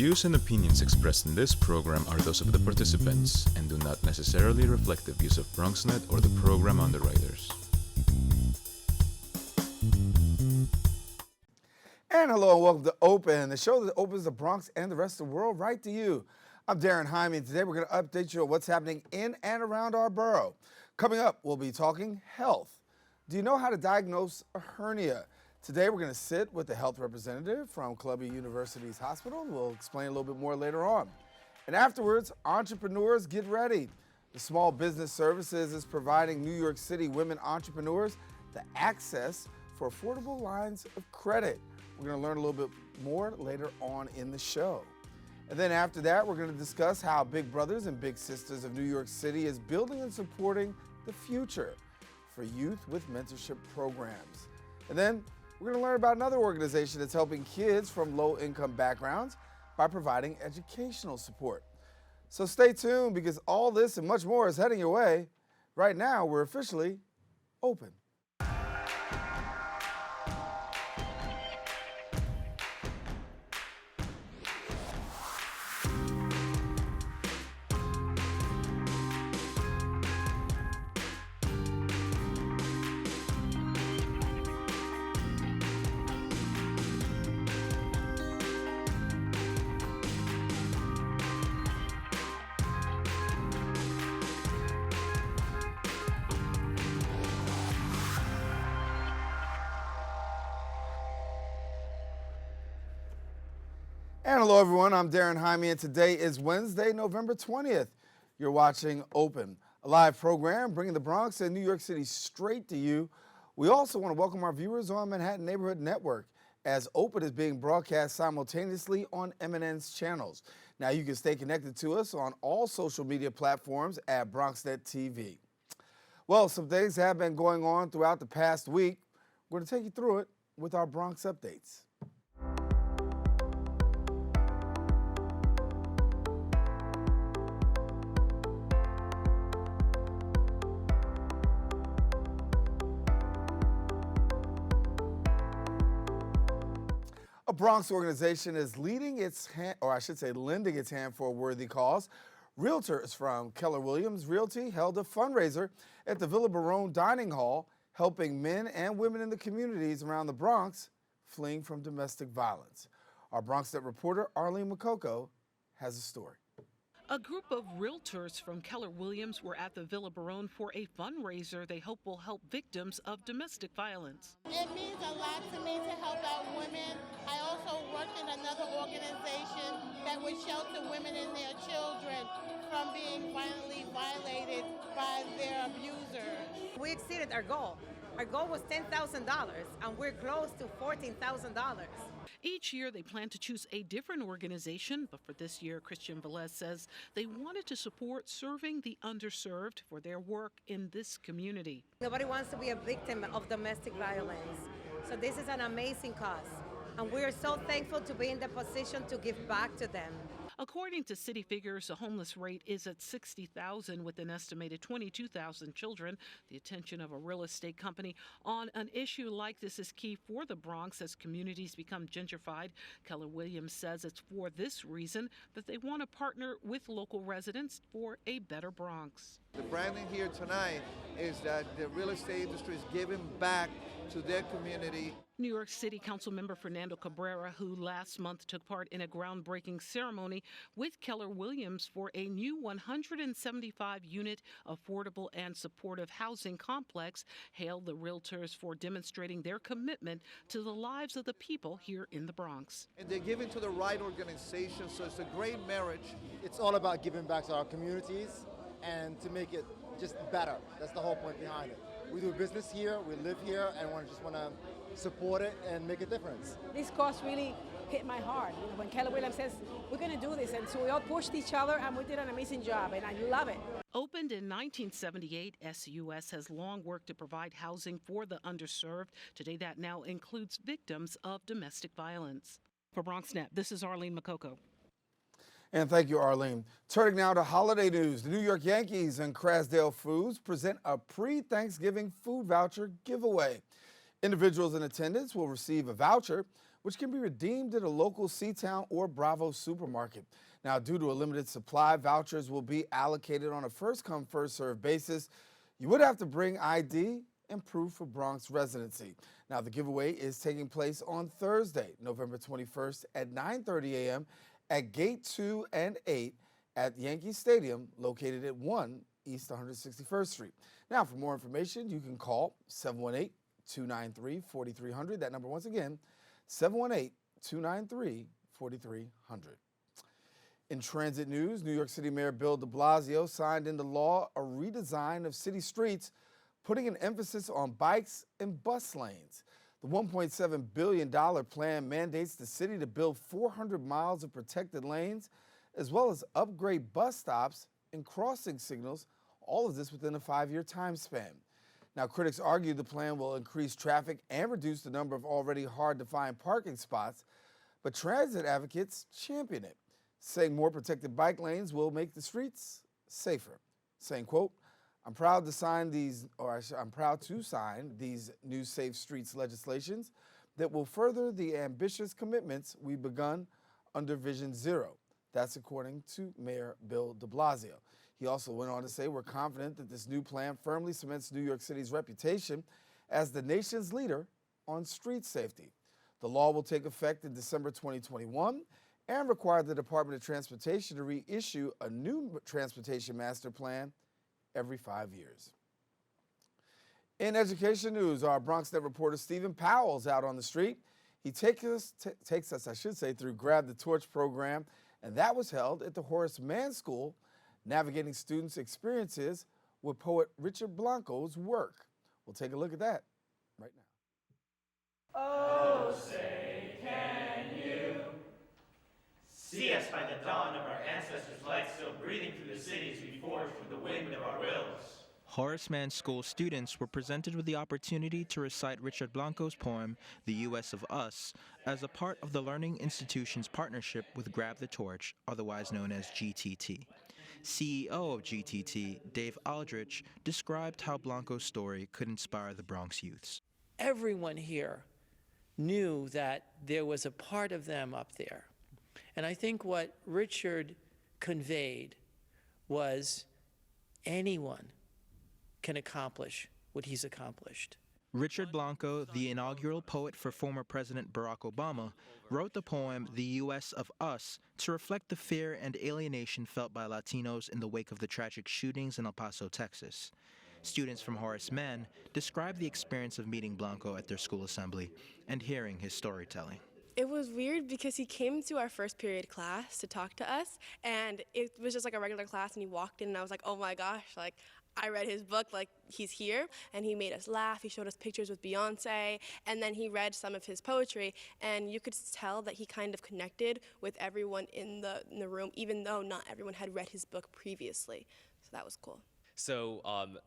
views and opinions expressed in this program are those of the participants and do not necessarily reflect the views of BronxNet or the program underwriters. And hello and welcome to Open, the show that opens the Bronx and the rest of the world right to you. I'm Daren Jaime, and today we're going to update you on what's happening in and around our borough. Coming up, we'll be talking health. Do you know how to diagnose a hernia? Today we're going to sit with a health representative from Columbia University's hospital. We'll explain a little bit more later on. And afterwards, entrepreneurs, get ready. The Small Business Services is providing New York City women entrepreneurs the access for affordable lines of credit. We're going to learn a little bit more later on in the show. And then after that, we're going to discuss how Big Brothers and Big Sisters of New York City is building and supporting the future for youth with mentorship programs. And then we're going to learn about another organization that's helping kids from low-income backgrounds by providing educational support. So stay tuned because all this and much more is heading your way. Right now, we're officially open. And hello everyone, I'm Daren Jaime and today is Wednesday, November 20th. You're watching Open, a live program bringing the Bronx and New York City straight to you. We also want to welcome our viewers on Manhattan Neighborhood Network as Open is being broadcast simultaneously on MNN's channels. Now you can stay connected to us on all social media platforms at BronxNet TV. Well, some things have been going on throughout the past week. We're going to take you through it with our Bronx updates. A Bronx organization is lending its hand for a worthy cause. Realtors from Keller Williams Realty held a fundraiser at the Villa Barone Dining Hall, helping men and women in the communities around the Bronx fleeing from domestic violence. Our BronxNet reporter Arlene Makoko has a story. A group of realtors from Keller Williams were at the Villa Barone for a fundraiser they hope will help victims of domestic violence. It means a lot to me to help out women. I also work in another organization that would shelter women and their children from being violently violated by their abusers. We exceeded our goal. Our goal was $10,000 and we're close to $14,000. Each year they plan to choose a different organization, but for this year, Christian Velez says they wanted to support serving the underserved for their work in this community. Nobody wants to be a victim of domestic violence, so this is an amazing cause, and we are so thankful to be in the position to give back to them. According to city figures, the homeless rate is at 60,000 with an estimated 22,000 children. The attention of a real estate company on an issue like this is key for the Bronx as communities become gentrified. Keller Williams says it's for this reason that they want to partner with local residents for a better Bronx. The branding here tonight is that the real estate industry is giving back to their community. New York City Council member Fernando Cabrera, who last month took part in a groundbreaking ceremony with Keller Williams for a new 175-unit affordable and supportive housing complex, hailed the realtors for demonstrating their commitment to the lives of the people here in the Bronx. And they're giving to the right organization, so it's a great marriage. It's all about giving back to our communities and to make it just better. That's the whole point behind it. We do business here, we live here, and we just want to support it and make a difference. This cause really hit my heart. You know, when Keller Williams says, we're going to do this, and so we all pushed each other, and we did an amazing job, and I love it. Opened in 1978, SUS has long worked to provide housing for the underserved. Today, that now includes victims of domestic violence. For BronxNet, this is Arlene Makoko. And thank you, Arlene. Turning now to holiday news. The New York Yankees and Crasdale Foods present a pre-Thanksgiving food voucher giveaway. Individuals in attendance will receive a voucher which can be redeemed at a local C-Town or Bravo supermarket. Now, due to a limited supply, vouchers will be allocated on a first-come, first-served basis. You would have to bring ID and proof of Bronx residency. Now, the giveaway is taking place on Thursday, November 21st at 9:30 a.m. at Gate 2 and 8 at Yankee Stadium, located at 1 East 161st Street. Now, for more information, you can call 718-293-4300. That number, once again, 718-293-4300. In transit news, New York City Mayor Bill de Blasio signed into law a redesign of city streets, putting an emphasis on bikes and bus lanes. The $1.7 billion plan mandates the city to build 400 miles of protected lanes, as well as upgrade bus stops and crossing signals, all of this within a 5-year time span. Now, critics argue the plan will increase traffic and reduce the number of already hard-to-find parking spots, but transit advocates champion it, saying more protected bike lanes will make the streets safer, saying, quote, I'm proud to sign these new Safe Streets legislations that will further the ambitious commitments we've begun under Vision Zero. That's according to Mayor Bill de Blasio. He also went on to say, we're confident that this new plan firmly cements New York City's reputation as the nation's leader on street safety. The law will take effect in December 2021 and require the Department of Transportation to reissue a new transportation master plan every 5 years. In education news, our BronxNet reporter Stephen Powell's out on the street. He takes us, through Grab the Torch program, and that was held at the Horace Mann School, navigating students' experiences with poet Richard Blanco's work. We'll take a look at that right now. Oh, say, can you see us by the dawn of our ancestors' light still breathing through the cities we forged with the wind of our wills? Horace Mann School students were presented with the opportunity to recite Richard Blanco's poem, The U.S. of Us, as a part of the Learning Institution's partnership with Grab the Torch, otherwise known as GTT. CEO of GTT, Dave Aldrich, described how Blanco's story could inspire the Bronx youths. Everyone here knew that there was a part of them up there. And I think what Richard conveyed was anyone can accomplish what he's accomplished. Richard Blanco, the inaugural poet for former President Barack Obama, wrote the poem The U.S. of Us to reflect the fear and alienation felt by Latinos in the wake of the tragic shootings in El Paso, Texas. Students from Horace Mann described the experience of meeting Blanco at their school assembly and hearing his storytelling. It was weird because he came to our first period class to talk to us, and it was just like a regular class, and he walked in and I was like, oh my gosh, like I read his book, like he's here, and he made us laugh. He showed us pictures with Beyonce, and then he read some of his poetry, and you could tell that he kind of connected with everyone in the room, even though not everyone had read his book previously. So that was cool. So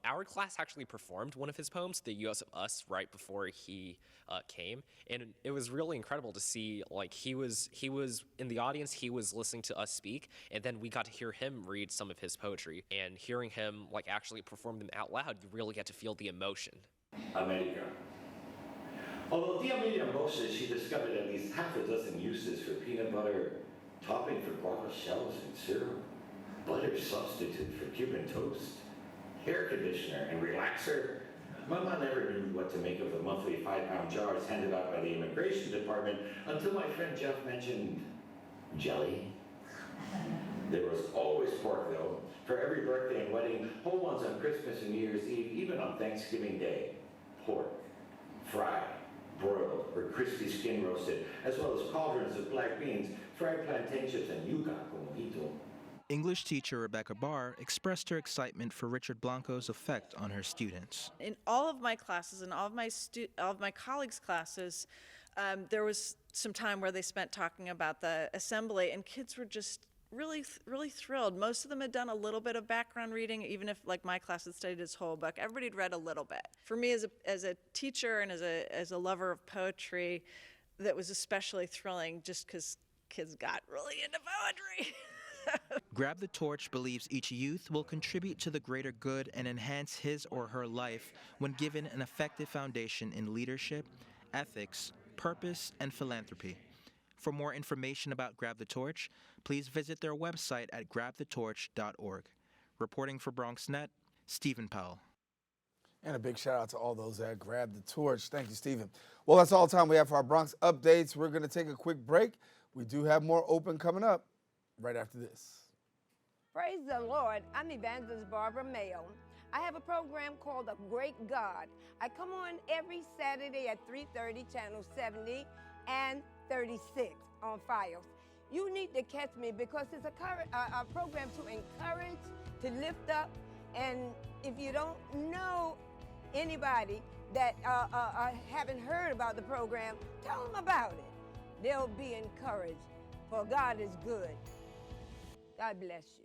our class actually performed one of his poems, The U.S. of Us, right before he came, and it was really incredible to see. Like he was in the audience, he was listening to us speak, and then we got to hear him read some of his poetry. And hearing him like actually perform them out loud, you really get to feel the emotion. America. Although Tia Miriam boasted she discovered at least half a dozen uses for peanut butter, topping for guava shells and syrup, butter substitute for Cuban toast, hair conditioner and relaxer, Mama never knew what to make of the monthly 5-pound jars handed out by the immigration department until my friend Jeff mentioned jelly. There was always pork though, for every birthday and wedding, whole ones on Christmas and New Year's Eve, even on Thanksgiving Day. Pork, fried, broiled, or crispy skin roasted, as well as cauldrons of black beans, fried plantain chips, and yuca con mojito. English teacher Rebecca Barr expressed her excitement for Richard Blanco's effect on her students. In all of my classes and all of my colleagues' classes, there was some time where they spent talking about the assembly, and kids were just really thrilled. Most of them had done a little bit of background reading, even if like my class had studied his whole book. Everybody had read a little bit. For me as a teacher and as a lover of poetry, that was especially thrilling just because kids got really into poetry. Grab the Torch believes each youth will contribute to the greater good and enhance his or her life when given an effective foundation in leadership, ethics, purpose, and philanthropy. For more information about Grab the Torch, please visit their website at grabthetorch.org. Reporting for BronxNet, Stephen Powell. And a big shout out to all those that grabbed the torch. Thank you, Stephen. Well, that's all the time we have for our Bronx updates. We're going to take a quick break. We do have more open coming up right after this. Praise the Lord. I'm Evangelist Barbara Mayo. I have a program called The Great God. I come on every Saturday at 3:30, channel 70 and 36 on Files. You need to catch me because it's a program to encourage, to lift up, and if you don't know anybody that haven't heard about the program, tell them about it. They'll be encouraged, for God is good. God bless you.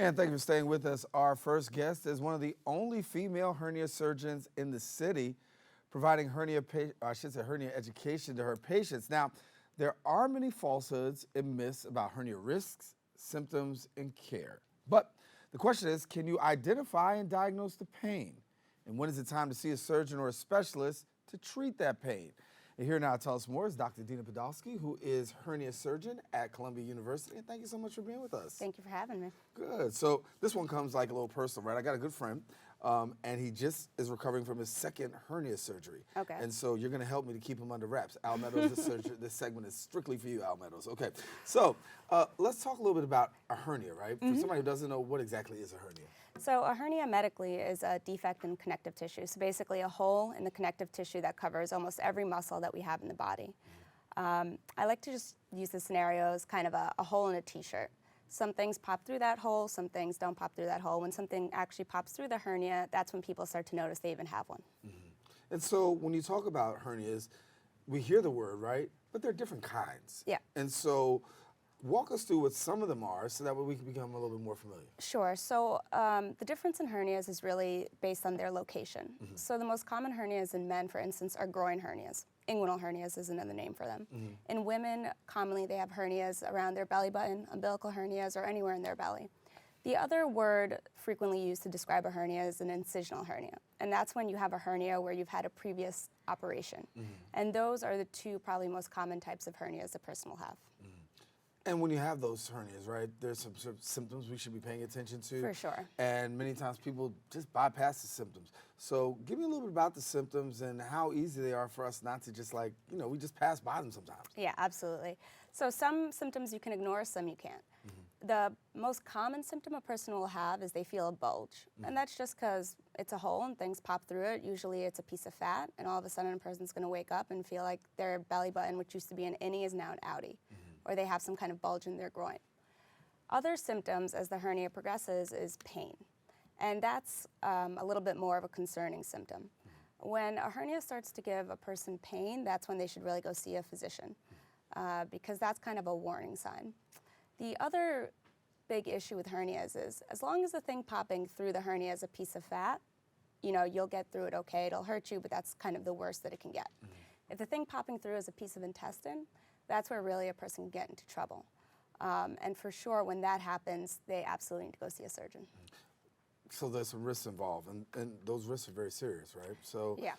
And thank you for staying with us. Our first guest is one of the only female hernia surgeons in the city, providing hernia education to her patients. Now, there are many falsehoods and myths about hernia risks, symptoms, and care. But the question is, can you identify and diagnose the pain? And when is it time to see a surgeon or a specialist to treat that pain? And here now to tell us more is Dr. Dina Podolsky, who is hernia surgeon at Columbia University. And thank you so much for being with us. Thank you for having me. Good. So this one comes like a little personal, right? I got a good friend, and he just is recovering from his second hernia surgery. Okay. And so you're going to help me to keep him under wraps. Al Meadows, this segment is strictly for you, Al Meadows. Okay. So let's talk a little bit about a hernia, right? For somebody who doesn't know, what exactly is a hernia? So a hernia medically is a defect in connective tissue. So basically a hole in the connective tissue that covers almost every muscle that we have in the body. I like to just use the scenario as kind of a hole in a t-shirt. Some things pop through that hole, some things don't pop through that hole. When something actually pops through the hernia, that's when people start to notice they even have one. And so when you talk about hernias, we hear the word, right? But there are different kinds. Yeah. And so walk us through what some of them are so that way we can become a little bit more familiar. Sure. So the difference in hernias is really based on their location. So the most common hernias in men, for instance, are groin hernias. Inguinal hernias is another name for them. In women, commonly they have hernias around their belly button, umbilical hernias, or anywhere in their belly. The other word frequently used to describe a hernia is an incisional hernia. And that's when you have a hernia where you've had a previous operation. And those are the two probably most common types of hernias a person will have. And when you have those hernias, right, there's some sort of symptoms we should be paying attention to. For sure. And many times people just bypass the symptoms. So give me a little bit about the symptoms and how easy they are for us not to just like, we just pass by them sometimes. Yeah, absolutely. So some symptoms you can ignore, some you can't. The most common symptom a person will have is they feel a bulge. And that's just because it's a hole and things pop through it. Usually it's a piece of fat, and all of a sudden a person's going to wake up and feel like their belly button, which used to be an innie, is now an outie. Or they have some kind of bulge in their groin. Other symptoms as the hernia progresses is pain. And that's a little bit more of a concerning symptom. When a hernia starts to give a person pain, that's when they should really go see a physician because that's kind of a warning sign. The other big issue with hernias is as long as the thing popping through the hernia is a piece of fat, you'll get through it okay. It'll hurt you, but that's kind of the worst that it can get. If the thing popping through is a piece of intestine, that's where really a person can get into trouble. And for sure, when that happens, they absolutely need to go see a surgeon. So there's some risks involved, and those risks are very serious, right? So, yeah.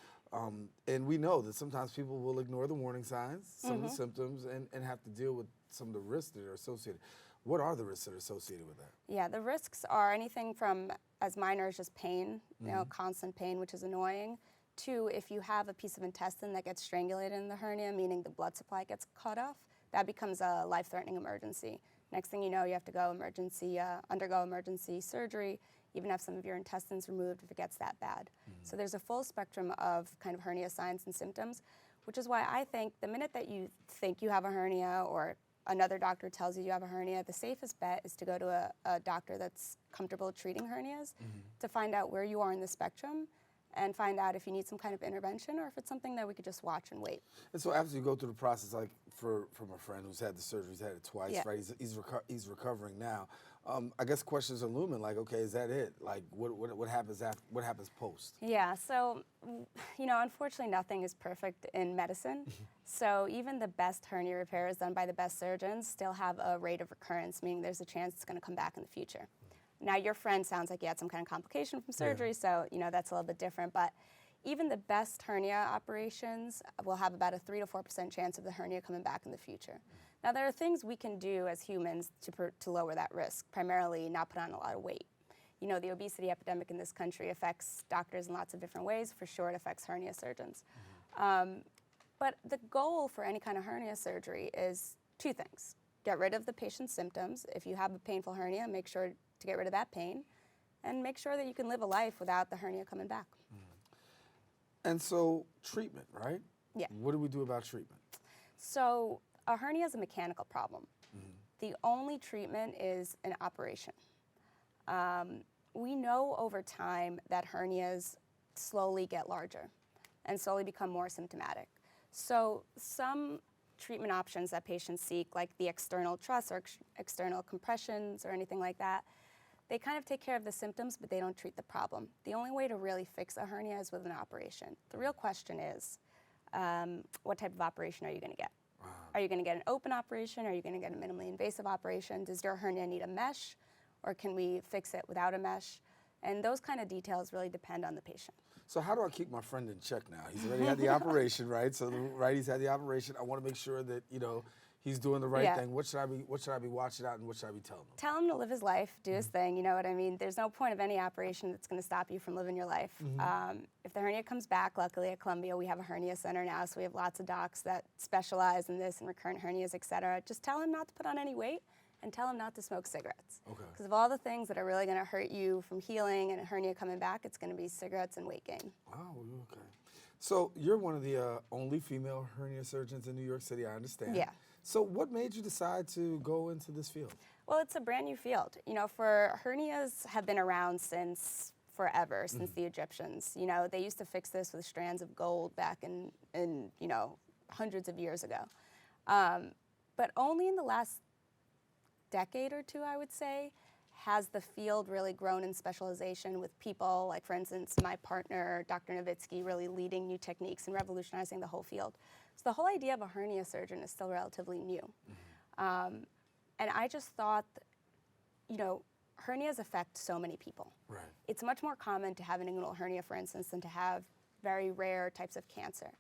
And we know that sometimes people will ignore the warning signs, some of the symptoms, and have to deal with some of the risks that are associated. What are the risks that are associated with that? Yeah, the risks are anything from as minor as just pain, you know, constant pain, which is annoying, to if you have a piece of intestine that gets strangulated in the hernia, meaning the blood supply gets cut off, that becomes a life-threatening emergency. Next thing you know, you have to go undergo emergency surgery, even have some of your intestines removed if it gets that bad. So there's a full spectrum of kind of hernia signs and symptoms, which is why I think the minute that you think you have a hernia or another doctor tells you you have a hernia, the safest bet is to go to a doctor that's comfortable treating hernias to find out where you are in the spectrum and find out if you need some kind of intervention or if it's something that we could just watch and wait. And so after you go through the process, like from a friend who's had the surgery, he's had it twice, Yeah. right? He's recovering now. I guess questions are looming, like, okay, is that it? Like, what happens after? What happens post? Yeah, so, you know, unfortunately nothing is perfect in medicine. So even the best hernia repairs done by the best surgeons still have a rate of recurrence, meaning there's a chance it's going to come back in the future. Now, your friend sounds like he had some kind of complication from surgery, so, you know, that's a little bit different. But even the best hernia operations will have about a 3 to 4% chance of the hernia coming back in the future. Now, there are things we can do as humans to lower that risk, primarily not put on a lot of weight. You know, the obesity epidemic in this country affects doctors in lots of different ways. For sure, it affects hernia surgeons. But the goal for any kind of hernia surgery is two things. Get rid of the patient's symptoms. If you have a painful hernia, make sure to get rid of that pain, and make sure that you can live a life without the hernia coming back. And so treatment, right? Yeah. What do we do about treatment? So a hernia is a mechanical problem. The only treatment is an operation. We know over time that hernias slowly get larger and slowly become more symptomatic. So some treatment options that patients seek, like the external truss or external compressions or anything like that, they kind of take care of the symptoms, but they don't treat the problem. The only way to really fix a hernia is with an operation. The real question is, what type of operation are you going to get? Are you going to get an open operation? Are you going to get a minimally invasive operation? Does your hernia need a mesh, or can we fix it without a mesh? And those kind of details really depend on the patient. So how do I keep my friend in check now? He's already had the operation, right? So he's had the operation. I want to make sure that, you know, he's doing the right thing. What should I be watching out, and what should I be telling him? Tell him to live his life, do his thing, you know what I mean? There's no point of any operation that's going to stop you from living your life. If the hernia comes back, luckily at Columbia we have a hernia center now, so we have lots of docs that specialize in this and recurrent hernias, et cetera. Just tell him not to put on any weight and tell him not to smoke cigarettes. Because of all the things that are really going to hurt you from healing and a hernia coming back, it's going to be cigarettes and weight gain. Wow, okay. So you're one of the only female hernia surgeons in New York City, I understand. Yeah. So what made you decide to go into this field? Well, it's a brand new field. You know, hernias have been around since forever, since the Egyptians. You know, they used to fix this with strands of gold back in you know, hundreds of years ago. But only in the last decade or two, I would say, has the field really grown in specialization with people like, for instance, my partner, Dr. Nowitzki, really leading new techniques and revolutionizing the whole field. So the whole idea of a hernia surgeon is still relatively new. And I just thought, you know, hernias affect so many people. Right. It's much more common to have an inguinal hernia, for instance, than to have very rare types of cancer.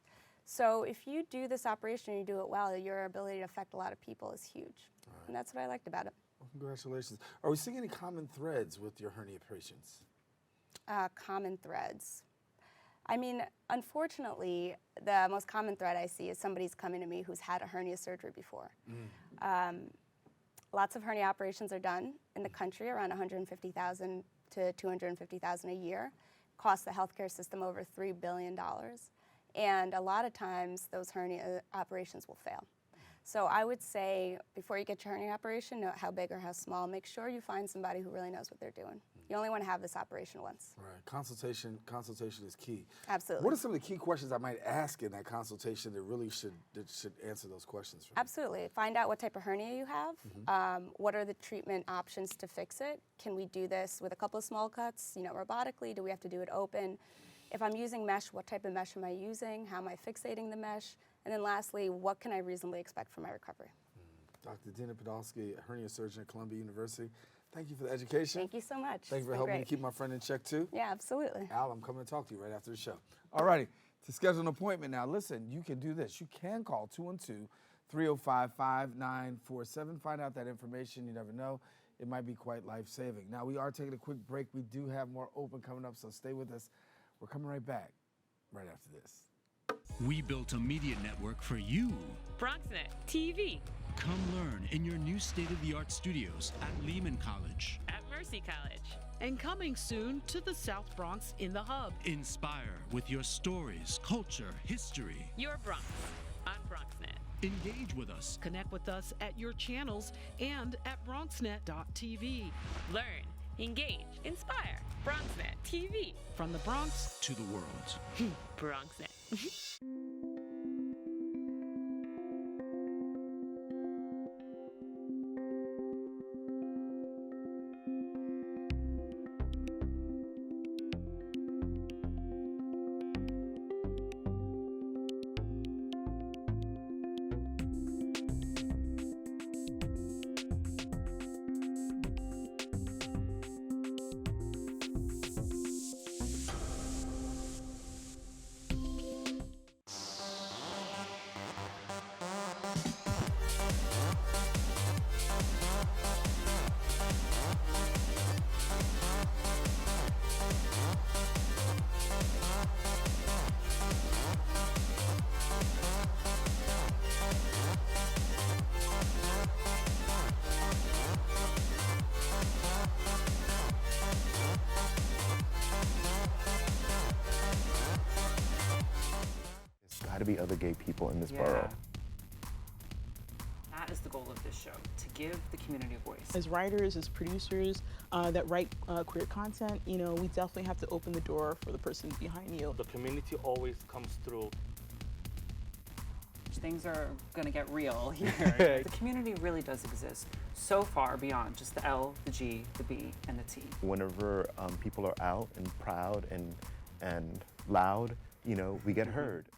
So if you do this operation and you do it well, your ability to affect a lot of people is huge. Right. And that's what I liked about it. Well, congratulations. Are we seeing any common threads with your hernia patients? Common threads. I mean, unfortunately, the most common thread I see is somebody's coming to me who's had a hernia surgery before. Lots of hernia operations are done in the country, around 150,000 to 250,000 a year. Costs the healthcare system over $3 billion. And a lot of times, those hernia operations will fail. So I would say, before you get your hernia operation, note how big or how small. Make sure you find somebody who really knows what they're doing. You only want to have this operation once. Right. Consultation is key. Absolutely. What are some of the key questions I might ask in that consultation that really should answer those questions for me? Absolutely. Find out what type of hernia you have. What are the treatment options to fix it? Can we do this with a couple of small cuts, you know, robotically? Do we have to do it open? If I'm using mesh, what type of mesh am I using? How am I fixating the mesh? And then lastly, what can I reasonably expect from my recovery? Dr. Dina Podolsky, a hernia surgeon at Columbia University. Thank you for the education. Thank you so much. Thank you for helping me keep my friend in check too. Yeah, absolutely. Al, I'm coming to talk to you right after the show. All righty, to schedule an appointment now, listen, you can do this. You can call 212-305-5947. Find out that information. You never know. It might be quite life-saving. Now, we are taking a quick break. We do have more open coming up, so stay with us. We're coming right back right after this. We built a media network for you. BronxNet TV. Come learn in your new state-of-the-art studios at Lehman College. At Mercy College. And coming soon to the South Bronx in the Hub. Inspire with your stories, culture, history. Your Bronx on BronxNet. Engage with us. Connect with us at your channels and at BronxNet.tv. Learn, engage, inspire. BronxNet TV. From the Bronx to the world. BronxNet. To be other gay people in this borough. That is the goal of this show, to give the community a voice. As writers, as producers that write queer content, you know, we definitely have to open the door for the person behind you. The community always comes through. Things are going to get real here. The community really does exist so far beyond just the L, the G, the B, and the T. Whenever people are out and proud and loud, you know, we get heard.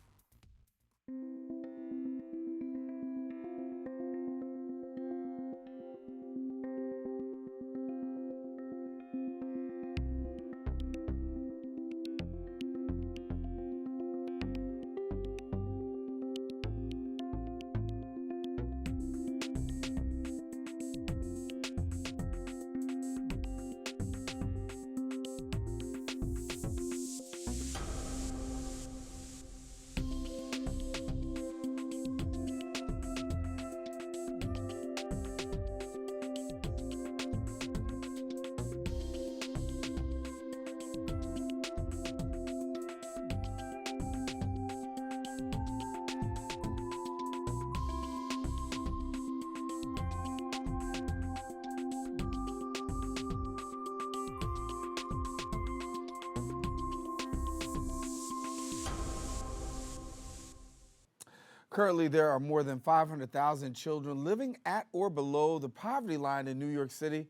Currently, there are more than 500,000 children living at or below the poverty line in New York City,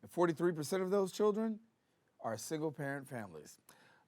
and 43% of those children are single-parent families.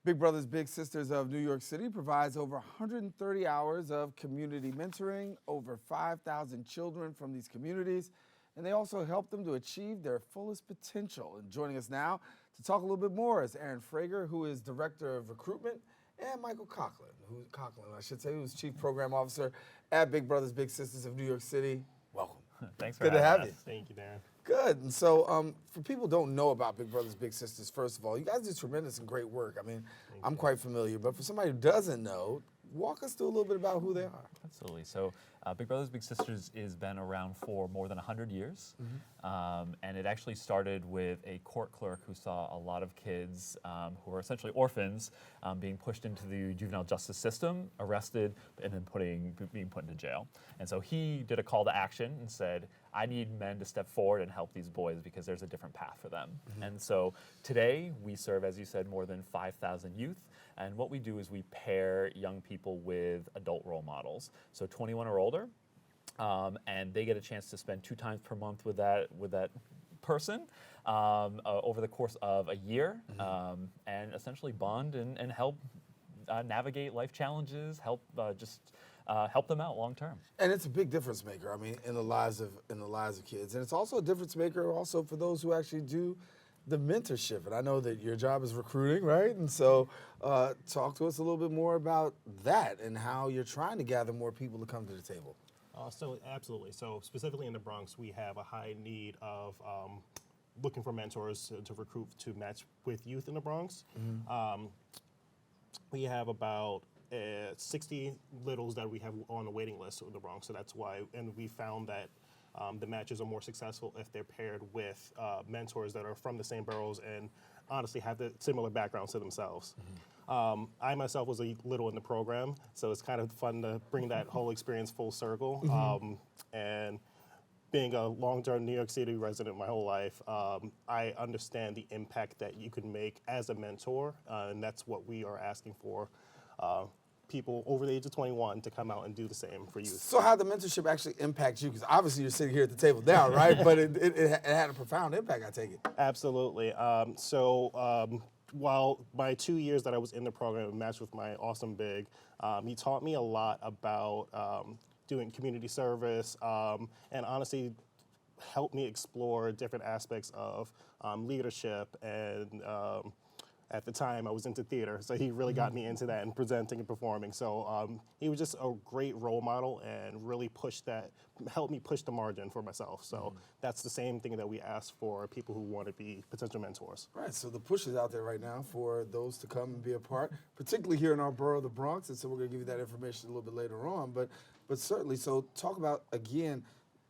Big Brothers Big Sisters of New York City provides over 130 hours of community mentoring, over 5,000 children from these communities, and they also help them to achieve their fullest potential. And joining us now to talk a little bit more is Aaron Frager, who is Director of Recruitment, and Michael Conklin, who's Chief Program Officer at Big Brothers Big Sisters of New York City. Welcome. Thanks for Good to have us. you. Thank you, Darren. Good. And so for people who don't know about Big Brothers Big Sisters, first of all, you guys do tremendous and great work. I mean, I'm quite familiar, but for somebody who doesn't know, walk us through a little bit about who they are. Absolutely. So Big Brothers Big Sisters has been around for more than 100 years. And it actually started with a court clerk who saw a lot of kids who were essentially orphans being pushed into the juvenile justice system, arrested, and then being put into jail. And so he did a call to action and said, I need men to step forward and help these boys because there's a different path for them. And so today we serve, as you said, more than 5,000 youth. And what we do is we pair young people with adult role models. So 21 or older, and they get a chance to spend 2 times per month with that person over the course of a year, and essentially bond and help navigate life challenges, help help them out long term. And it's a big difference maker. I mean, in the lives of kids, and it's also a difference maker also for those who actually do the mentorship. And I know that your job is recruiting, right? And so, talk to us a little bit more about that and how you're trying to gather more people to come to the table. So absolutely. So specifically in the Bronx, we have a high need of looking for mentors to recruit to match with youth in the Bronx. We have about 60 littles that we have on the waiting list in the Bronx. So that's why, and we found that the matches are more successful if they're paired with mentors that are from the same boroughs and honestly have the similar backgrounds to themselves. I myself was a little in the program, so it's kind of fun to bring that whole experience full circle. And being a long-term New York City resident my whole life, I understand the impact that you can make as a mentor, and that's what we are asking for. People over the age of 21 to come out and do the same for youth. So how did the mentorship actually impact you? Because obviously you're sitting here at the table now, right? But it had a profound impact, I take it. Absolutely. While my 2 years that I was in the program matched with my awesome big, he taught me a lot about doing community service and honestly helped me explore different aspects of leadership and at the time, I was into theater, so he really got me into that and presenting and performing. So he was just a great role model and really helped me push the margin for myself. So that's the same thing that we ask for people who want to be potential mentors. Right, so the push is out there right now for those to come and be a part, particularly here in our borough, the Bronx, and so we're going to give you that information a little bit later on. But certainly, so talk about, again,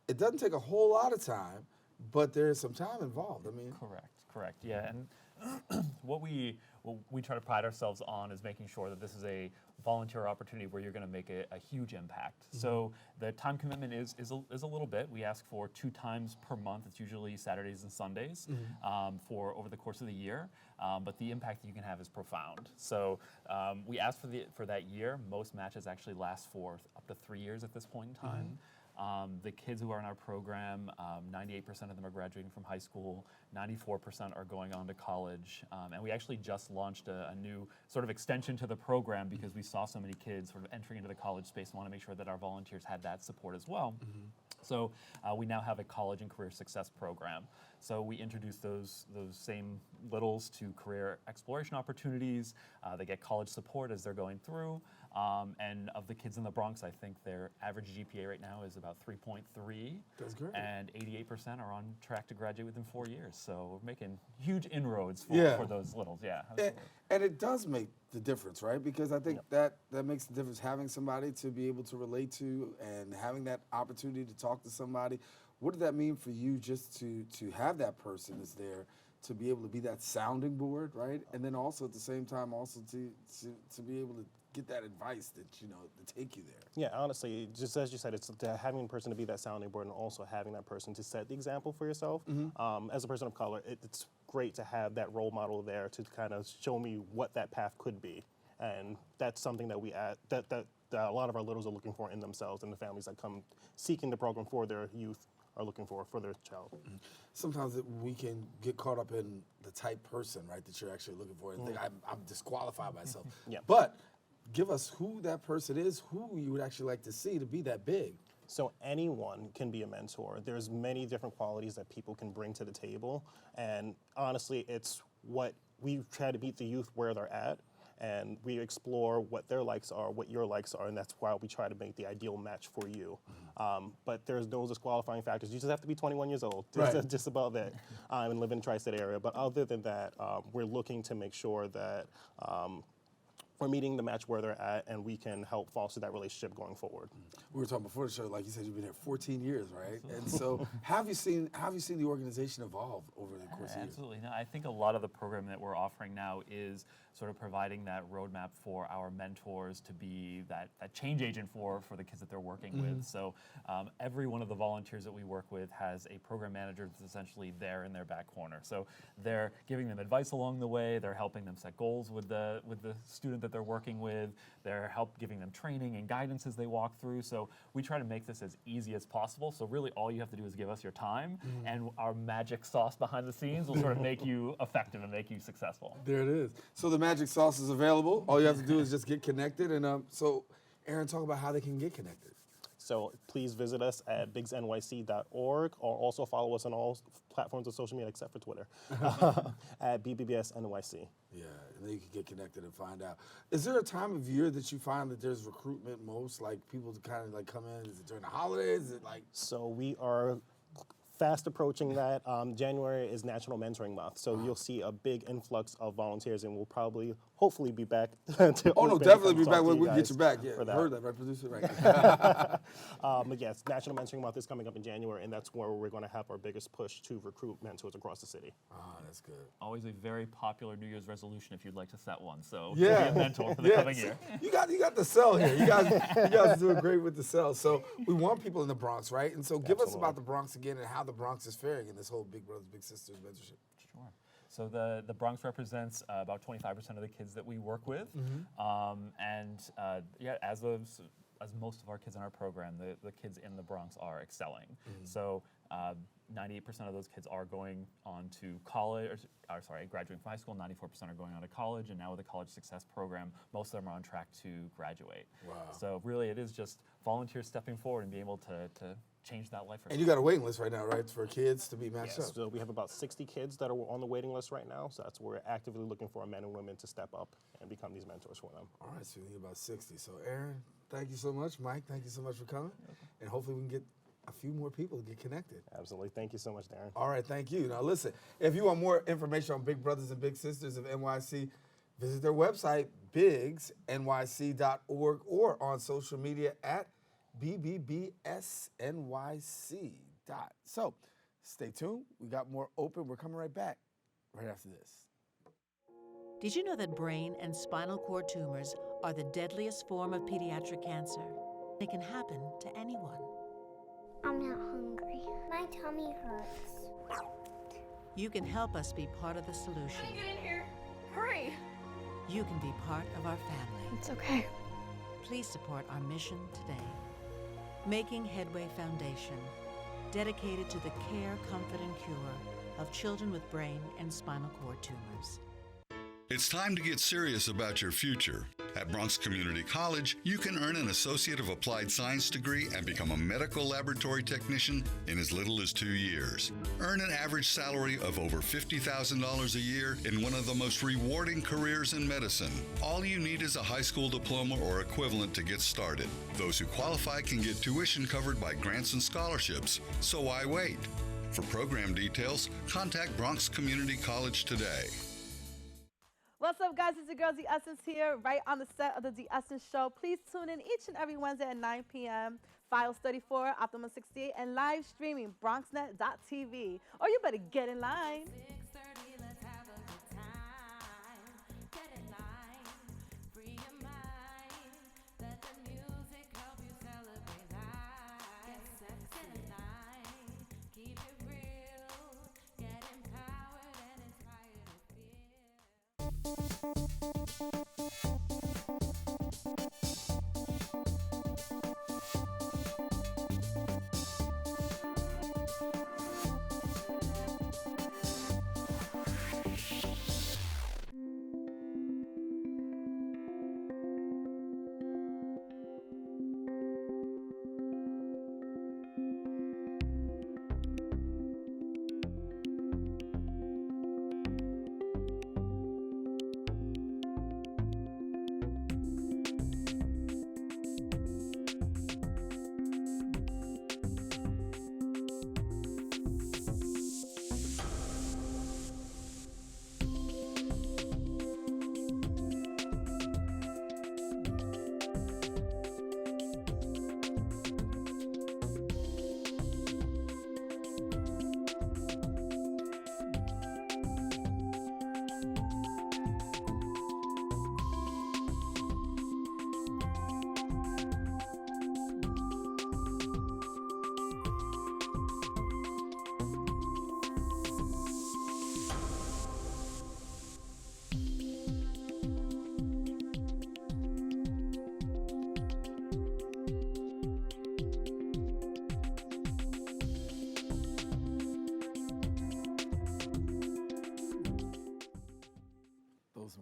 it doesn't take a whole lot of time, but there is some time involved. I mean, Correct, yeah. And what we try to pride ourselves on is making sure that this is a volunteer opportunity where you're going to make a huge impact. So the time commitment is a little bit. We ask for 2 times per month. It's usually Saturdays and Sundays for over the course of the year. But the impact that you can have is profound. So we ask for that year. Most matches actually last for up to 3 years at this point in time. The kids who are in our program, 98% of them are graduating from high school, 94% are going on to college, and we actually just launched a new sort of extension to the program because we saw so many kids sort of entering into the college space and want to make sure that our volunteers had that support as well. So we now have a college and career success program. So we introduce those same littles to career exploration opportunities. They get college support as they're going through. And of the kids in the Bronx, I think their average GPA right now is about 3.3. That's great. And 88% are on track to graduate within 4 years. So we're making huge inroads for those littles. Yeah. And it does make the difference, right? Because I think that makes the difference, having somebody to be able to relate to and having that opportunity to talk to somebody. What did that mean for you just to have that person that's there to be able to be that sounding board, right? And then also at the same time also to be able to get that advice that, to take you there. Yeah, honestly, just as you said, it's having a person to be that sounding board and also having that person to set the example for yourself. As a person of color, it's great to have that role model there to kind of show me what that path could be. And that's something that we add, that a lot of our littles are looking for in themselves, and the families that come seeking the program for their youth are looking for their child. Sometimes we can get caught up in the type person, right, that you're actually looking for and think I'm disqualified myself. But give us who that person is, who you would actually like to see to be that big. So anyone can be a mentor. There's many different qualities that people can bring to the table. And honestly, it's what we try to meet the youth where they're at. And we explore what their likes are, what your likes are, and that's why we try to make the ideal match for you. But there's no disqualifying factors. You just have to be 21 years old. Right. Just about that, and live in the tri-state area. But other than that, we're looking to make sure that we're meeting the match where they're at, and we can help foster that relationship going forward. We were talking before the show, like you said, you've been here 14 years, right? And so, how have you seen the organization evolve over the course of years? Absolutely. No, I think a lot of the program that we're offering now is sort of providing that roadmap for our mentors to be that change agent for the kids that they're working with. So every one of the volunteers that we work with has a program manager that's essentially there in their back corner. So they're giving them advice along the way. They're helping them set goals with the student that that they're working with. They're giving them training and guidance as they walk through. So we try to make this as easy as possible. So really all you have to do is give us your time, and our magic sauce behind the scenes will sort of make you effective and make you successful. There it is. So the magic sauce is available. All you have to do is just get connected. And so, Aaron, talk about how they can get connected. So please visit us at bigsnyc.org, or also follow us on all platforms of social media except for Twitter at BBBSNYC. Yeah, and then you can get connected and find out. Is there a time of year that you find that there's recruitment most, like people to kind of like come in? Is it during the holidays? Is it like? So we are fast approaching that. January is National Mentoring Month, so you'll see a big influx of volunteers, and we'll probably, hopefully, be back. Definitely be back. We'll get you back. Yeah, heard that, right, producer? Right. But yes, National Mentoring Month is coming up in January, and that's where we're going to have our biggest push to recruit mentors across the city. That's good. Always a very popular New Year's resolution if you'd like to set one. So yeah, be a mentor for the coming year. You got the sell here. You guys are doing great with the sell. So we want people in the Bronx, right? And so give us about the Bronx again and how the Bronx is faring in this whole Big Brothers Big Sisters mentorship. Sure. So the Bronx represents about 25% of the kids that we work with, as most of our kids in our program, the kids in the Bronx are excelling. So 98% of those kids are going on to college, graduating from high school. 94% are going on to college, and now with the College Success Program, most of them are on track to graduate. Wow. So really, it is just volunteers stepping forward and being able to change that life. And you got a waiting list right now, right, for kids to be matched up? So we have about 60 kids that are on the waiting list right now. So that's we're actively looking for men and women to step up and become these mentors for them. All right, so we need about 60. So Aaron, thank you so much. Mike, thank you so much for coming. And hopefully we can get a few more people to get connected. Absolutely. Thank you so much, Daren. All right, thank you. Now listen, if you want more information on Big Brothers and Big Sisters of NYC, visit their website, bigsnyc.org, or on social media at BBBSNYC. So stay tuned. We got more open. We're coming right back right after this. Did you know that brain and spinal cord tumors are the deadliest form of pediatric cancer? It can happen to anyone. I'm not hungry. My tummy hurts. You can help us be part of the solution. Get in here. Hurry. You can be part of our family. It's okay. Please support our mission today. Making Headway Foundation, dedicated to the care, comfort, and cure of children with brain and spinal cord tumors. It's time to get serious about your future. At Bronx Community College, you can earn an Associate of Applied Science degree and become a medical laboratory technician in as little as 2 years. Earn an average salary of over $50,000 a year in one of the most rewarding careers in medicine. All you need is a high school diploma or equivalent to get started. Those who qualify can get tuition covered by grants and scholarships. So why wait? For program details, contact Bronx Community College today. What's up, guys? It's your girl, D Essence here, right on the set of the D Essence Show. Please tune in each and every Wednesday at 9 p.m., Files 34, Optimum 68, and live streaming, BronxNet.tv. Or you better get in line.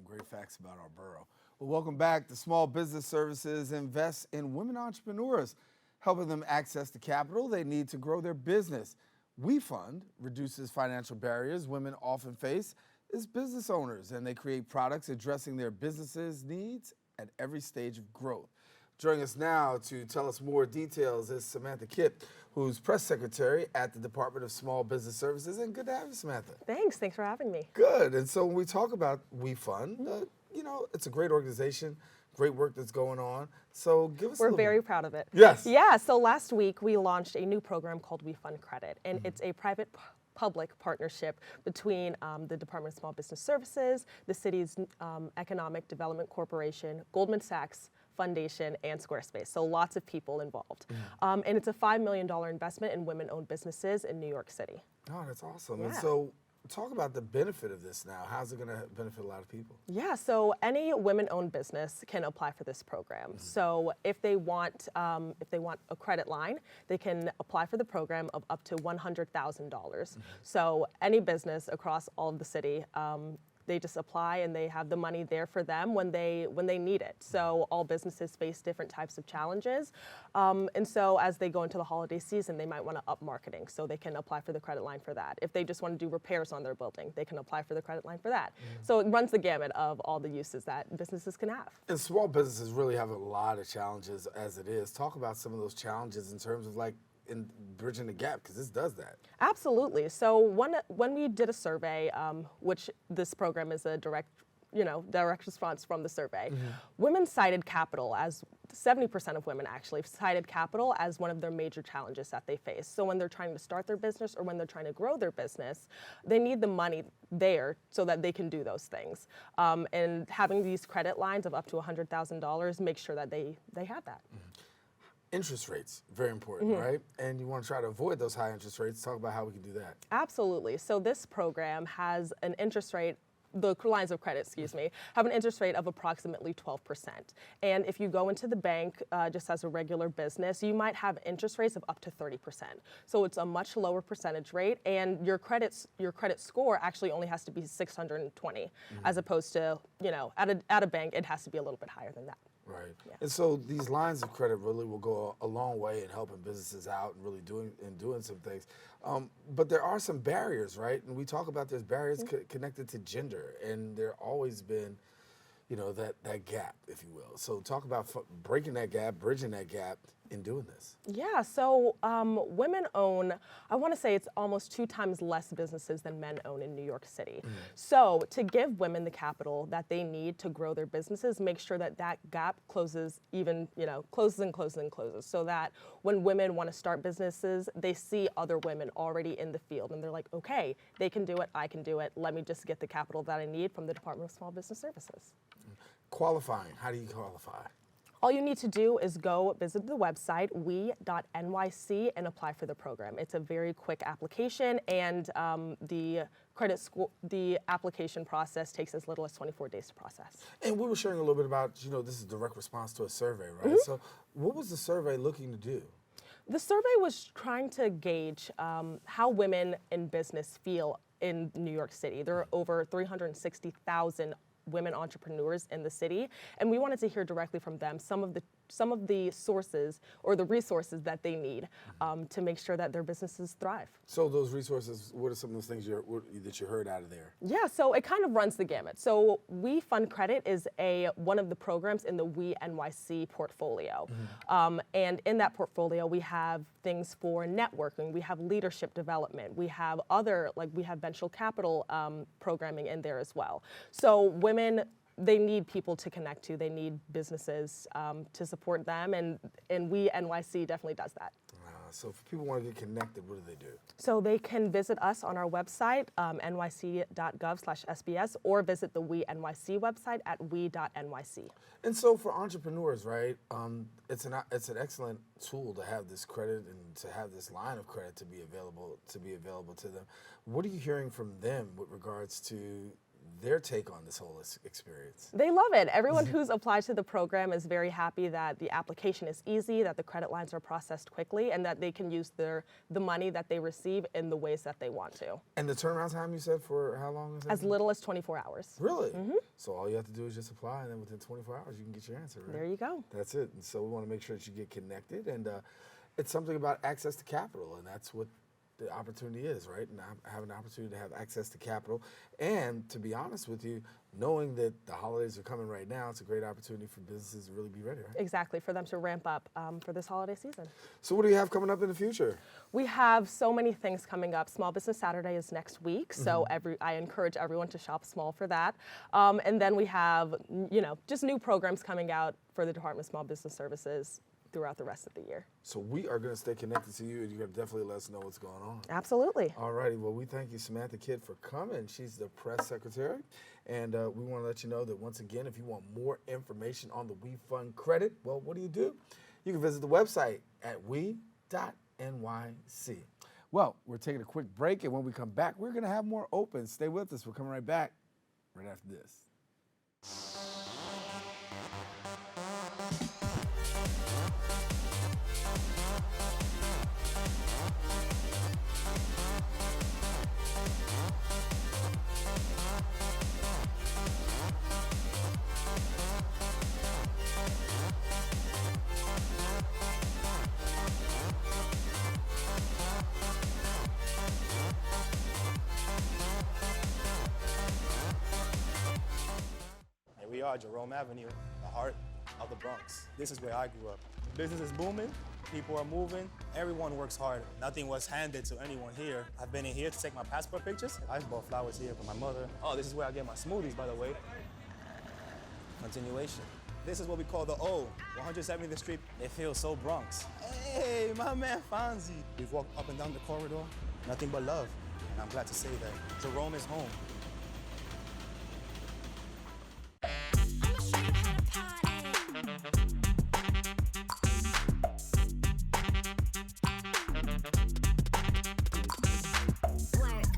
great facts about our borough. Well, welcome back. The Small Business Services invests in women entrepreneurs, helping them access the capital they need to grow their business. We Fund reduces financial barriers women often face as business owners, and they create products addressing their businesses' needs at every stage of growth. Joining us now to tell us more details is Samantha Kipp, who's press secretary at the Department of Small Business Services. And good to have you, Samantha. Thanks for having me. Good. And so when we talk about We Fund, you know, it's a great organization, great work that's going on. So give us a We're little very bit. proud of it. Yes. Yeah, so last week we launched a new program called We Fund Credit, and it's a private-public partnership between the Department of Small Business Services, the city's Economic Development Corporation, Goldman Sachs Foundation, and Squarespace. So lots of people involved. And it's a $5 million investment in women-owned businesses in New York City. Oh, that's awesome. Yeah. And so talk about the benefit of this now. How's it going to benefit a lot of people? Yeah, so any women-owned business can apply for this program. So if they want a credit line, they can apply for the program of up to $100,000. So any business across all of the city, they just apply and they have the money there for them when they need it. So all businesses face different types of challenges. And so as they go into the holiday season, they might want to up marketing. So they can apply for the credit line for that. If they just want to do repairs on their building, they can apply for the credit line for that. So it runs the gamut of all the uses that businesses can have. And small businesses really have a lot of challenges as it is. Talk about some of those challenges in terms of like in bridging the gap, because this does that. Absolutely. So when we did a survey, which this program is a direct response from the survey, women cited capital as 70% of women actually cited capital as one of their major challenges that they face. So when they're trying to start their business or when they're trying to grow their business, they need the money there so that they can do those things. And having these credit lines of up to $100,000 makes sure that they have that. Interest rates, very important, right? And you want to try to avoid those high interest rates. Talk about how we can do that. Absolutely. So this program has an interest rate, the lines of credit, have an interest rate of approximately 12%. And if you go into the bank just as a regular business, you might have interest rates of up to 30%. So it's a much lower percentage rate, and your credit score actually only has to be 620, as opposed to, at a bank, it has to be a little bit higher than that. Right. Yeah. And so these lines of credit really will go a long way in helping businesses out and really doing some things. But there are some barriers, right? And we talk about there's barriers connected to gender, and there always been, that gap, if you will. So talk about breaking that gap, bridging that gap in doing this. Yeah, so women own, I want to say it's almost 2 times less businesses than men own in New York City. So to give women the capital that they need to grow their businesses, make sure that that gap closes closes and closes and closes, so that when women want to start businesses, they see other women already in the field and they're like, okay, they can do it, I can do it, let me just get the capital that I need from the Department of Small Business Services. Qualifying, how do you qualify? All you need to do is go visit the website, we.nyc, and apply for the program. It's a very quick application, and the application process takes as little as 24 days to process. And we were sharing a little bit about, this is a direct response to a survey, right? So what was the survey looking to do? The survey was trying to gauge how women in business feel in New York City. There are over 360,000 women entrepreneurs in the city, and we wanted to hear directly from them some of the sources or the resources that they need to make sure that their businesses thrive. So those resources, what are some of those things that you heard out of there? Yeah, so it kind of runs the gamut. So We Fund Credit is one of the programs in the We NYC portfolio. And in that portfolio, we have things for networking, we have leadership development, we have we have venture capital programming in there as well. So women, they need people to connect to, they need businesses to support them, and We NYC definitely does that. So if people want to get connected, what do they do? So they can visit us on our website, nyc.gov/SBS, or visit the We NYC website at we.nyc. And so for entrepreneurs, right, it's an excellent tool to have this credit and to have this line of credit to be available to them. What are you hearing from them with regards to their take on this whole experience? They love it. Everyone who's applied to the program is very happy that the application is easy, that the credit lines are processed quickly, and that they can use the money that they receive in the ways that they want to. And the turnaround time, you said, for how long is that? As little as 24 hours. Really? So all you have to do is just apply, and then within 24 hours, you can get your answer, right? There you go. That's it. And so we want to make sure that you get connected, and it's something about access to capital, and that's what the opportunity is, right? And I have an opportunity to have access to capital. And to be honest with you, knowing that the holidays are coming right now, it's a great opportunity for businesses to really be ready, right? Exactly, for them to ramp up for this holiday season. So what do you have coming up in the future? We have so many things coming up. Small Business Saturday is next week, so I encourage everyone to shop small for that. And then we have, just new programs coming out for the Department of Small Business Services throughout the rest of the year. So we are going to stay connected to you, and you're going to definitely let us know what's going on. Absolutely. All righty. Well, we thank you, Samantha Kidd, for coming. She's the press secretary. And we want to let you know that, once again, if you want more information on the We Fund credit, well, what do? You can visit the website at we.nyc. Well, we're taking a quick break, and when we come back, we're going to have more open. Stay with us. We're coming right back right after this. We are Jerome Avenue, the heart of the Bronx. This is where I grew up. Business is booming, people are moving, everyone works hard. Nothing was handed to anyone here. I've been in here to take my passport pictures. I bought flowers here for my mother. Oh, this is where I get my smoothies, by the way. Continuation. This is what we call the O, 170th Street. It feels so Bronx. Hey, my man Fonzie. We've walked up and down the corridor, nothing but love. And I'm glad to say that Jerome is home. Work.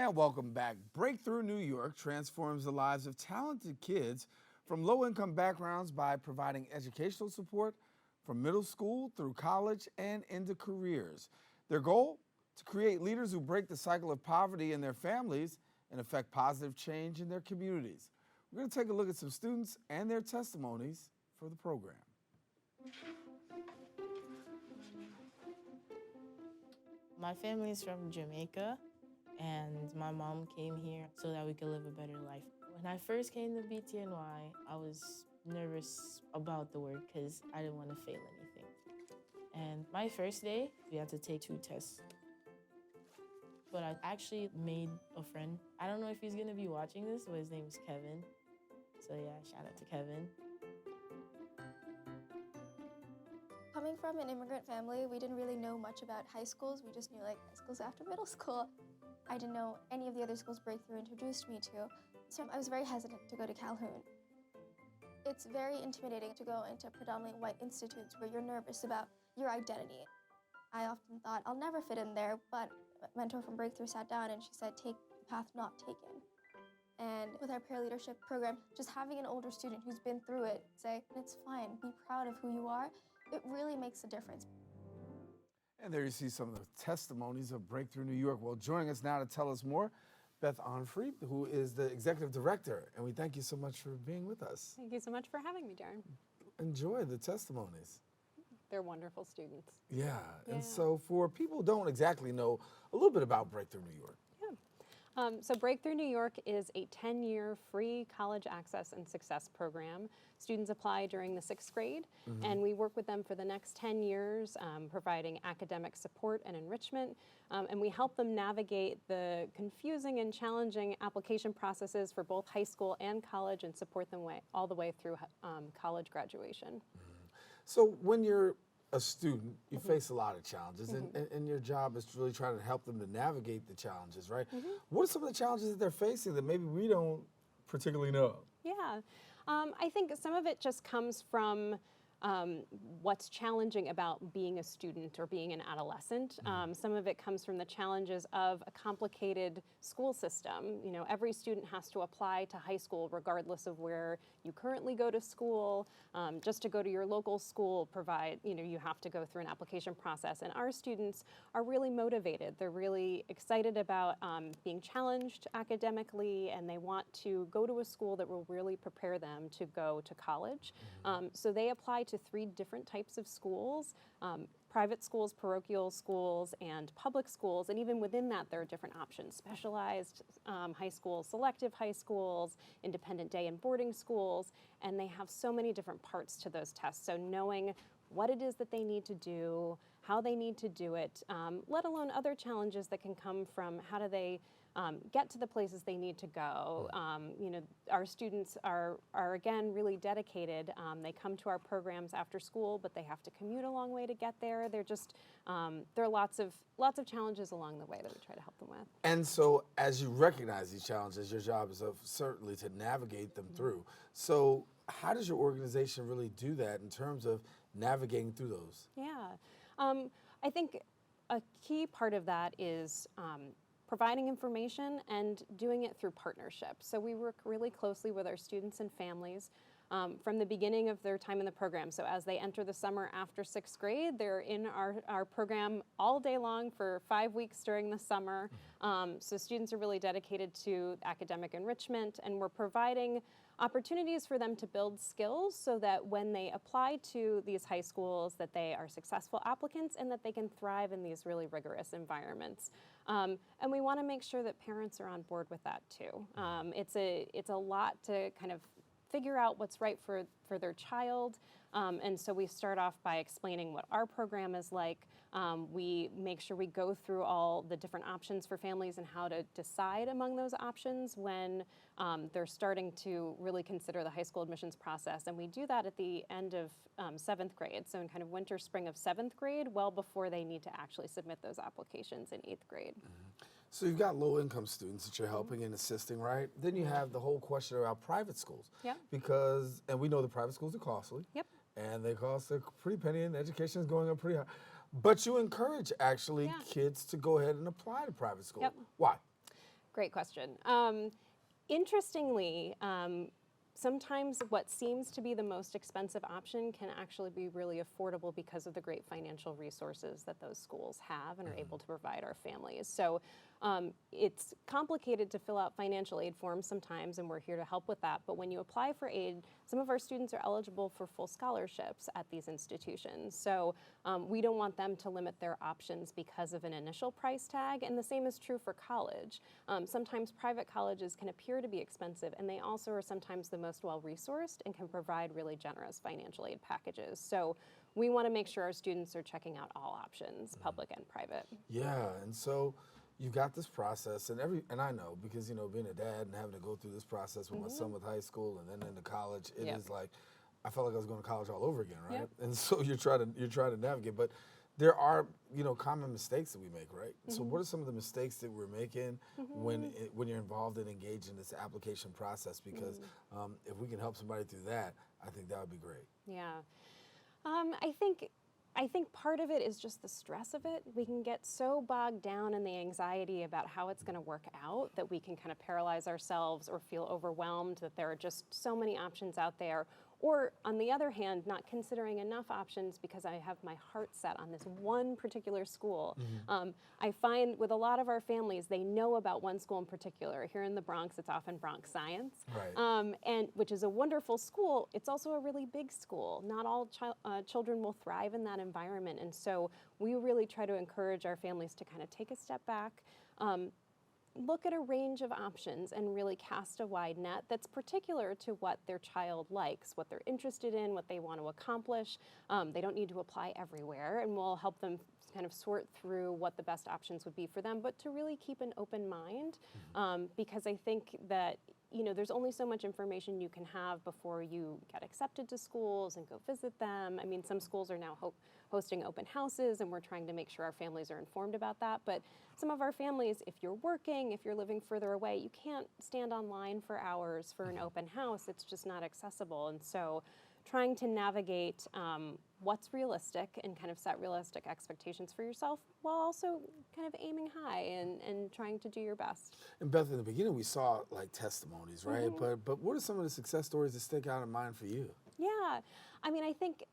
And welcome back. Breakthrough New York transforms the lives of talented kids from low-income backgrounds by providing educational support from middle school through college and into careers. Their goal? To create leaders who break the cycle of poverty in their families and affect positive change in their communities. We're going to take a look at some students and their testimonies for the program. My family is from Jamaica, and my mom came here so that we could live a better life. When I first came to BTNY, I was nervous about the work because I didn't want to fail anything. And my first day, we had to take 2 tests. But I actually made a friend. I don't know if he's gonna be watching this, but his name is Kevin. So yeah, shout out to Kevin. Coming from an immigrant family, we didn't really know much about high schools. We just knew like high schools after middle school. I didn't know any of the other schools Breakthrough introduced me to, so I was very hesitant to go to Calhoun. It's very intimidating to go into predominantly white institutes where you're nervous about your identity. I often thought, I'll never fit in there, but a mentor from Breakthrough sat down and she said, take the path not taken. And with our peer leadership program, just having an older student who's been through it say, it's fine, be proud of who you are, it really makes a difference. And there you see some of the testimonies of Breakthrough New York. Well, joining us now to tell us more, Beth Onfrey, who is the executive director, and we thank you so much for being with us. Thank you so much for having me, Daren. Enjoy the testimonies. They're wonderful students. Yeah, and so for people who don't exactly know a little bit about Breakthrough New York. So Breakthrough New York is a 10-year free college access and success program. Students apply during the 6th grade, and we work with them for the next 10 years, providing academic support and enrichment, and we help them navigate the confusing and challenging application processes for both high school and college and support them all the way through college graduation. So when you're a student, you face a lot of challenges, and your job is to really try to help them to navigate the challenges, right? What are some of the challenges that they're facing that maybe we don't particularly know? Yeah, I think some of it just comes from what's challenging about being a student or being an adolescent. Some of it comes from the challenges of a complicated school system. You know, every student has to apply to high school regardless of where you currently go to school. Just to go to your local school, you have to go through an application process. And our students are really motivated. They're really excited about being challenged academically, and they want to go to a school that will really prepare them to go to college. So they apply to 3 different types of schools, private schools, parochial schools, and public schools. And even within that, there are different options: specialized high schools, selective high schools, independent day and boarding schools. And they have so many different parts to those tests. So knowing what it is that they need to do, how they need to do it, let alone other challenges that can come from how do they get to the places they need to go. Our students are again really dedicated. They come to our programs after school, but they have to commute a long way to get there. They're just there are lots of challenges along the way that we try to help them with. And so, as you recognize these challenges, your job is certainly to navigate them through. So, how does your organization really do that in terms of navigating through those? Yeah, I think a key part of that is providing information and doing it through partnerships. So we work really closely with our students and families from the beginning of their time in the program. So as they enter the summer after 6th grade, they're in our program all day long for 5 weeks during the summer. So students are really dedicated to academic enrichment, and we're providing opportunities for them to build skills so that when they apply to these high schools, that they are successful applicants and that they can thrive in these really rigorous environments. And we want to make sure that parents are on board with that too. It's a lot to kind of figure out what's right for their child. And so we start off by explaining what our program is like. We make sure we go through all the different options for families and how to decide among those options when they're starting to really consider the high school admissions process. And we do that at the end of 7th grade, so in kind of winter, spring of 7th grade, well before they need to actually submit those applications in 8th grade. So you've got low-income students that you're helping and assisting, right? Then you have the whole question about private schools. Yeah. Because, and we know the private schools are costly. Yep. And they cost a pretty penny, and education is going up pretty high. But you encourage, actually, kids to go ahead and apply to private school. Yep. Why? Great question. Interestingly, sometimes what seems to be the most expensive option can actually be really affordable because of the great financial resources that those schools have and are able to provide our families. So it's complicated to fill out financial aid forms sometimes, and we're here to help with that. But when you apply for aid, some of our students are eligible for full scholarships at these institutions. So we don't want them to limit their options because of an initial price tag, and the same is true for college. Sometimes private colleges can appear to be expensive, and they also are sometimes the most well-resourced and can provide really generous financial aid packages. So we want to make sure our students are checking out all options, public and private. Yeah, and so you got this process, and I know because being a dad and having to go through this process with my son with high school and then into college, it is like I felt like I was going to college all over again, right? And so you're trying to navigate, but there are common mistakes that we make, right? So what are some of the mistakes that we're making when you're involved and engaged in this application process? Because if we can help somebody through that, I think that would be great. Yeah, I think part of it is just the stress of it. We can get so bogged down in the anxiety about how it's going to work out that we can kind of paralyze ourselves or feel overwhelmed that there are just so many options out there. Or on the other hand, not considering enough options because I have my heart set on this one particular school. I find with a lot of our families, they know about one school in particular. Here in the Bronx, it's often Bronx Science, and which is a wonderful school. It's also a really big school. Not all children will thrive in that environment, and so we really try to encourage our families to kind of take a step back, look at a range of options and really cast a wide net that's particular to what their child likes, what they're interested in, what they want to accomplish. They don't need to apply everywhere, and we'll help them kind of sort through what the best options would be for them, but to really keep an open mind, because I think that there's only so much information you can have before you get accepted to schools and go visit them. I mean, some schools are now hosting open houses, and we're trying to make sure our families are informed about that. But some of our families, if you're working, if you're living further away, you can't stand online for hours for an open house. It's just not accessible. And so trying to navigate what's realistic and kind of set realistic expectations for yourself while also kind of aiming high and trying to do your best. And Beth, in the beginning, we saw like testimonies, right? But what are some of the success stories that stick out in mind for you? Yeah, I mean, I think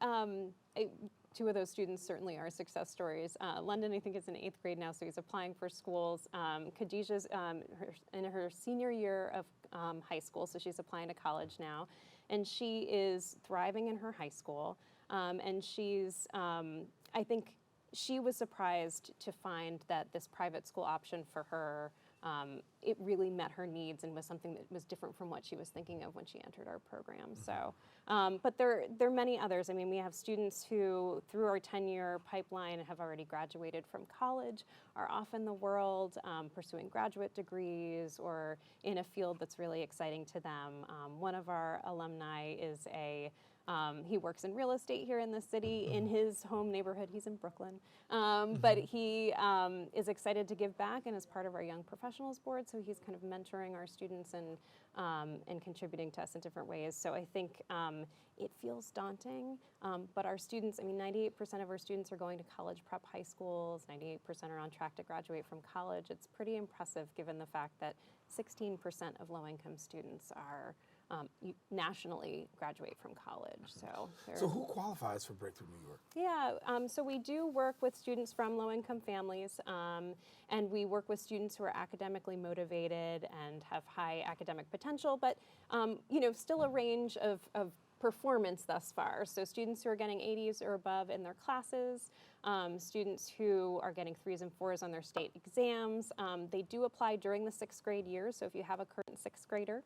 two of those students certainly are success stories. London, I think, is in 8th grade now, so he's applying for schools. Khadijah's in her senior year of high school, so she's applying to college now. And she is thriving in her high school. And she's, I think she was surprised to find that this private school option for her, it really met her needs and was something that was different from what she was thinking of when she entered our program. So, but there are many others. I mean, we have students who, through our 10-year pipeline, have already graduated from college, are off in the world pursuing graduate degrees or in a field that's really exciting to them. One of our alumni is he works in real estate here in the city in his home neighborhood. He's in Brooklyn, but he is excited to give back and is part of our Young Professionals Board. So he's kind of mentoring our students and contributing to us in different ways. So I think it feels daunting, but our students, I mean, 98% of our students are going to college prep high schools. 98% are on track to graduate from college. It's pretty impressive given the fact that 16% of low-income students are nationally graduate from college. So who qualifies for Breakthrough New York? Yeah, so we do work with students from low-income families, and we work with students who are academically motivated and have high academic potential, but still a range of performance thus far. So students who are getting 80s or above in their classes, students who are getting 3s and 4s on their state exams. They do apply during the 6th grade year, so if you have a current 6th grader,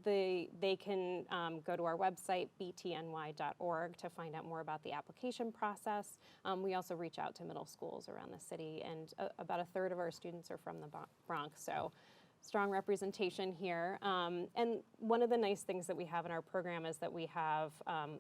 they can go to our website, btny.org, to find out more about the application process. We also reach out to middle schools around the city, and about a third of our students are from the Bronx, so strong representation here. And one of the nice things that we have in our program is that we have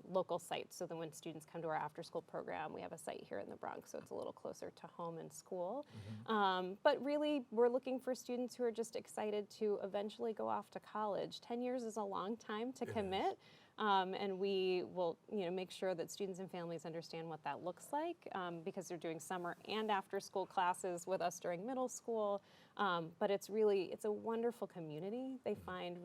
local sites, so that when students come to our after-school program, we have a site here in the Bronx, so it's a little closer to home and school. But really, we're looking for students who are just excited to eventually go off to college. 10 years is a long time to commit, and we will make sure that students and families understand what that looks like because they're doing summer and after school classes with us during middle school. But it's a wonderful community. They find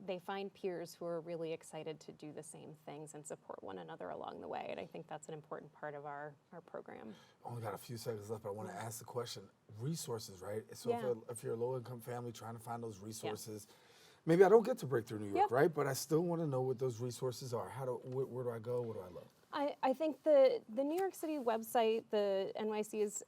they find peers who are really excited to do the same things and support one another along the way. And I think that's an important part of our program. Only got a few seconds left, but I want to ask the question. Resources, right? So Yeah. if you're a low-income family trying to find those resources, maybe I don't get to Breakthrough New York, right? But I still want to know what those resources are. Where do I go? What do I look? I think the New York City website, the NYC's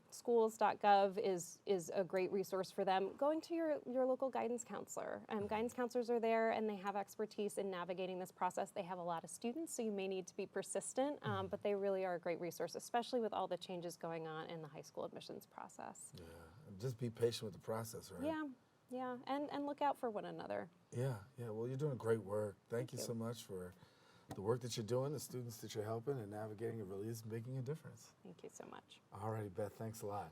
schools.gov is a great resource for them. Going to your local guidance counselor. Guidance counselors are there and they have expertise in navigating this process. They have a lot of students, so you may need to be persistent, but they really are a great resource, especially with all the changes going on in the high school admissions process. Yeah, and just be patient with the process, right? Yeah, and look out for one another. Yeah. Well, you're doing great work. Thank you so much for the work that you're doing, the students that you're helping, and navigating. It really is making a difference. Thank you so much. All righty, Beth, thanks a lot.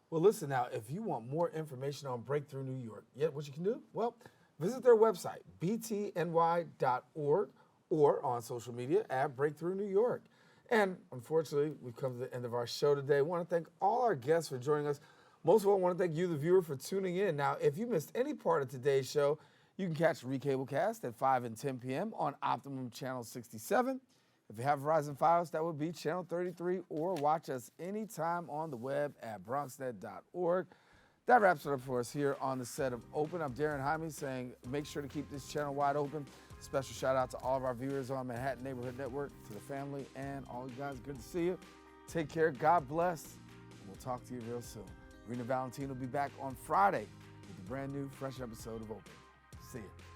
Well, listen now, if you want more information on Breakthrough New York, what you can do? Well, visit their website, btny.org, or on social media at Breakthrough New York. And unfortunately, we've come to the end of our show today. I want to thank all our guests for joining us. Most of all, I want to thank you, the viewer, for tuning in. Now, if you missed any part of today's show, you can catch Recablecast at 5 and 10 p.m. on Optimum Channel 67. If you have Verizon Fios, that would be Channel 33, or watch us anytime on the web at bronxnet.org. That wraps it up for us here on the set of Open. I'm Daren Jaime saying make sure to keep this channel wide open. Special shout out to all of our viewers on Manhattan Neighborhood Network, to the family, and all you guys. Good to see you. Take care. God bless. We'll talk to you real soon. Rena Valentine will be back on Friday with a brand new, fresh episode of Open. See you.